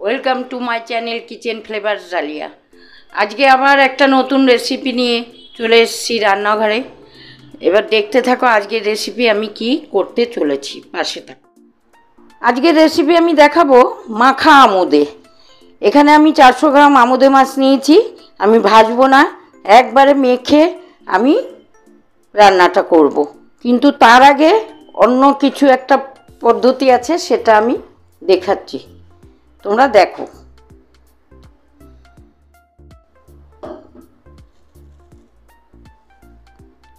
Welcome to my channel kitchen flavours dahlia. আজকে আবার একটা নতুন রেসিপি নিয়ে চলে এসেছি রান্নাঘরে। এবার দেখতে থাকো আজকের রেসিপি আমি কি করতে চলেছি, পাশে থাকো। আজকের রেসিপি আমি দেখাবো মাখা আমুদে। এখানে আমি 400 গ্রাম আমুদে মাছ নিয়েছি। আমি ভাজবো না, একবারে মেখে আমি রান্নাটা করব। কিন্তু তার আগে অন্য কিছু একটা পদ্ধতি আছে, সেটা আমি দেখাচ্ছি, তোমরা দেখো।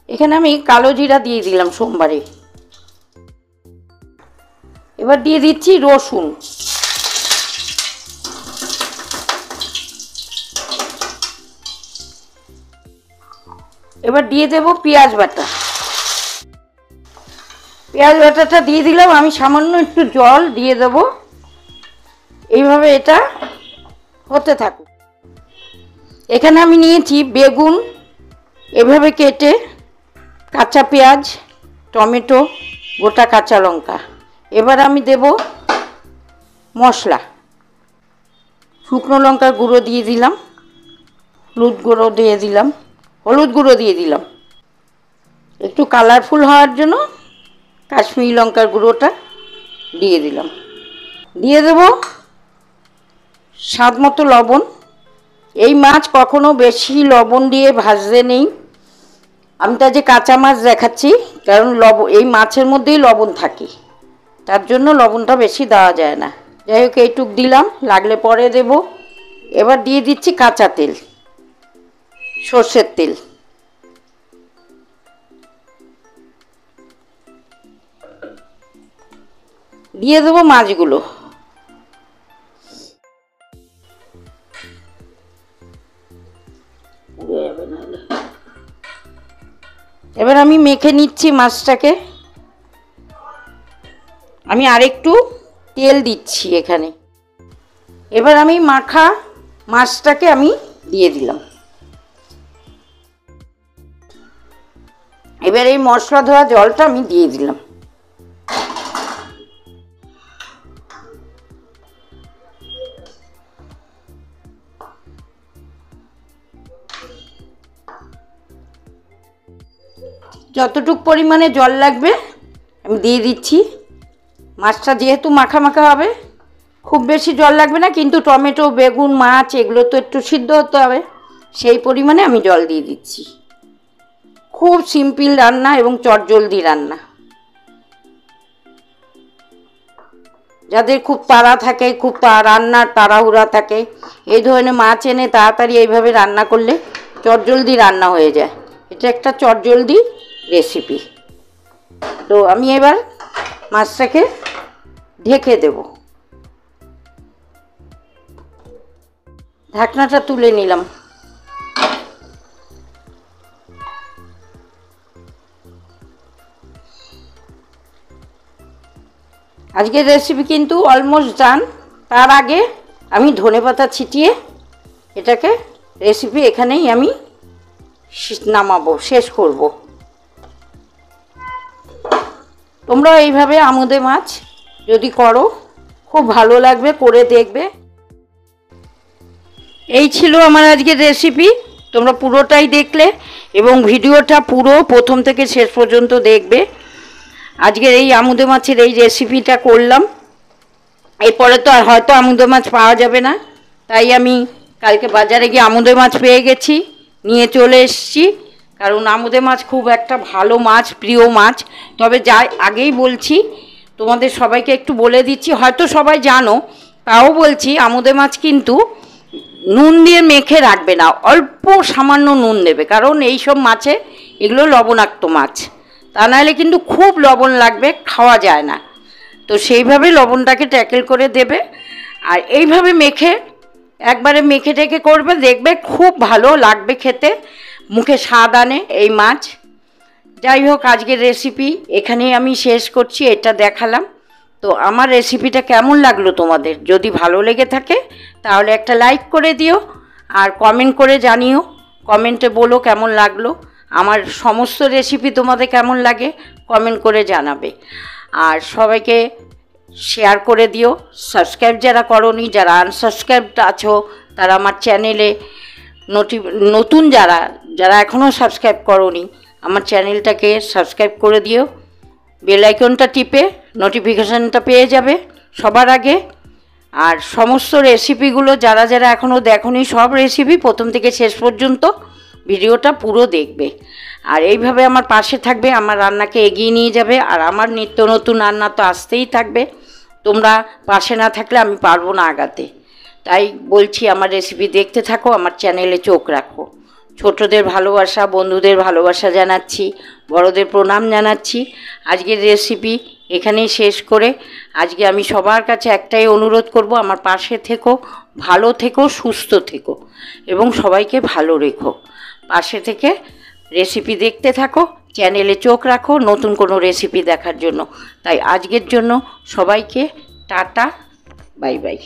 এখানে আমি কালো জিরা দিয়ে দিলাম সোমবারে। এবার দিয়ে দিচ্ছি রসুন, এবার দিয়ে দেব পেঁয়াজ বাটা। পেঁয়াজ বাটাটা দিয়ে দিলাম, আমি সামান্য একটু জল দিয়ে দেব। এইভাবে এটা হতে থাকুক। এখানে আমি নিয়েছি বেগুন এভাবে কেটে, কাঁচা পেঁয়াজ, টমেটো, গোটা কাঁচা লঙ্কা। এবার আমি দেব মশলা। শুকনো লঙ্কার গুঁড়ো দিয়ে দিলাম, হলুদ গুঁড়ো দিয়ে দিলাম, একটু কালারফুল হওয়ার জন্য কাশ্মীরি লঙ্কার গুঁড়োটা দিয়ে দিলাম। দিয়ে দেব স্বাদ মতো লবণ। এই মাছ কখনো বেশি লবণ দিয়ে ভাজতে নেই। আমি তো যে কাঁচা মাছ দেখাচ্ছি, কারণ এই মাছের মধ্যেই লবণ থাকে, তার জন্য লবণটা বেশি দেওয়া যায় না। যাই হোক, এইটুক দিলাম, লাগলে পরে দেব। এবার দিয়ে দিচ্ছি কাঁচা তেল, সর্ষের তেল। দিয়ে দেবো মাছগুলো। এবার আমি মেখে নিচ্ছি মাছটাকে। আমি আরেকটু তেল দিচ্ছি এখানে। এবার আমি মাখা মাছটাকে আমি দিয়ে দিলাম। এবার এই মশলা ধোয়া জলটা আমি দিয়ে দিলাম। যতটুকু পরিমাণে জল লাগবে আমি দিয়ে দিচ্ছি। মাছটা যেহেতু মাখা মাখা হবে, খুব বেশি জল লাগবে না, কিন্তু টমেটো, বেগুন, মাছ এগুলো তো একটু সিদ্ধ হতে হবে, সেই পরিমাণে আমি জল দিয়ে দিচ্ছি। খুব সিম্পল রান্না এবং চটজলদি রান্না। যাদের খুব তাড়া থাকে, খুব রান্নার তাড়াহুড়া থাকে, এই ধরনের মাছ এনে তাড়াতাড়ি এইভাবে রান্না করলে চটজলদি রান্না হয়ে যায়। এটা একটা চটজলদি রেসিপি। তো আমি এবার মাছটাকে ঢেকে দেব। ঢাকনাটা তুলে নিলাম। আজকের রেসিপি কিন্তু অলমোস্ট ডান। তার আগে আমি ধনেপাতা ছিটিয়ে এটাকে রেসিপি এখানেই আমি নামাবো, শেষ করব। তোমরা এইভাবে আমুদে মাছ যদি করো, খুব ভালো লাগবে, করে দেখবে। এই ছিল আমার আজকের রেসিপি। তোমরা পুরোটাই দেখলে এবং ভিডিওটা পুরো প্রথম থেকে শেষ পর্যন্ত দেখবে। আজকের এই আমুদে মাছের এই রেসিপিটা করলাম। এরপরে তো আর হয়তো আমুদে মাছ পাওয়া যাবে না, তাই আমি কালকে বাজারে গিয়ে আমুদে মাছ পেয়ে গেছি, নিয়ে চলে এসেছি। কারণ আমুদে মাছ খুব একটা ভালো মাছ, প্রিয় মাছ। তবে যাই আগেই বলছি, তোমাদের সবাইকে একটু বলে দিচ্ছি, হয়তো সবাই জানো, তাও বলছি, আমুদে মাছ কিন্তু নুন দিয়ে মেখে রাখবে না, অল্প সামান্য নুন দেবে। কারণ এই সব মাছে এগুলো লবণাক্ত মাছ, তা নাহলে কিন্তু খুব লবণ লাগবে, খাওয়া যায় না। তো সেইভাবে লবণটাকে ট্যাকেল করে দেবে। আর এইভাবে একবারে মেখে টেকে করবে, দেখবে খুব ভালো লাগবে খেতে, মুখে স্বাদ আনে এই মাছ। যাই হোক, আজকের রেসিপি এখানেই আমি শেষ করছি, এটা দেখালাম। তো আমার রেসিপিটা কেমন লাগলো তোমাদের? যদি ভালো লেগে থাকে তাহলে একটা লাইক করে দিও, আর কমেন্ট করে জানিও। কমেন্টে বলো কেমন লাগলো, আমার সমস্ত রেসিপি তোমাদের কেমন লাগে কমেন্ট করে জানাবে। আর সবাইকে শেয়ার করে দিও। সাবস্ক্রাইব যারা করোনি, যারা আনসাবস্ক্রাইবড আছো তারা আমার চ্যানেলে নতুন যারা এখনও সাবস্ক্রাইব করোনি আমার চ্যানেলটাকে সাবস্ক্রাইব করে দিও। বেল আইকনটা টিপে নোটিফিকেশানটা পেয়ে যাবে সবার আগে। আর সমস্ত রেসিপিগুলো যারা এখনও দেখোনি, সব রেসিপি প্রথম থেকে শেষ পর্যন্ত ভিডিওটা পুরো দেখবে। আর এইভাবে আমার পাশে থাকবে, আমার রান্নাকে এগিয়ে নিয়ে যাবে। আর আমার নিত্য নতুন রান্না তো আসতেই থাকবে, তোমরা পাশে না থাকলে আমি পারবো না আগাতে। তাই বলছি আমার রেসিপি দেখতে থাকো, আমার চ্যানেলে চোখ রাখো। ছোটদের ভালোবাসা, বন্ধুদের ভালোবাসা জানাচ্ছি, বড়দের প্রণাম জানাচ্ছি। আজকের রেসিপি এখানেই শেষ করে আজকে আমি সবার কাছে একটাই অনুরোধ করব, আমার পাশে থেকো, ভালো থেকো, সুস্থ থেকো এবং সবাইকে ভালো রেখো। পাশে থেকে রেসিপি দেখতে থাকো, চ্যানেলে চোখ রাখো নতুন কোনো রেসিপি দেখার জন্য। তাই আজকের জন্য সবাইকে টাটা, বাই বাই।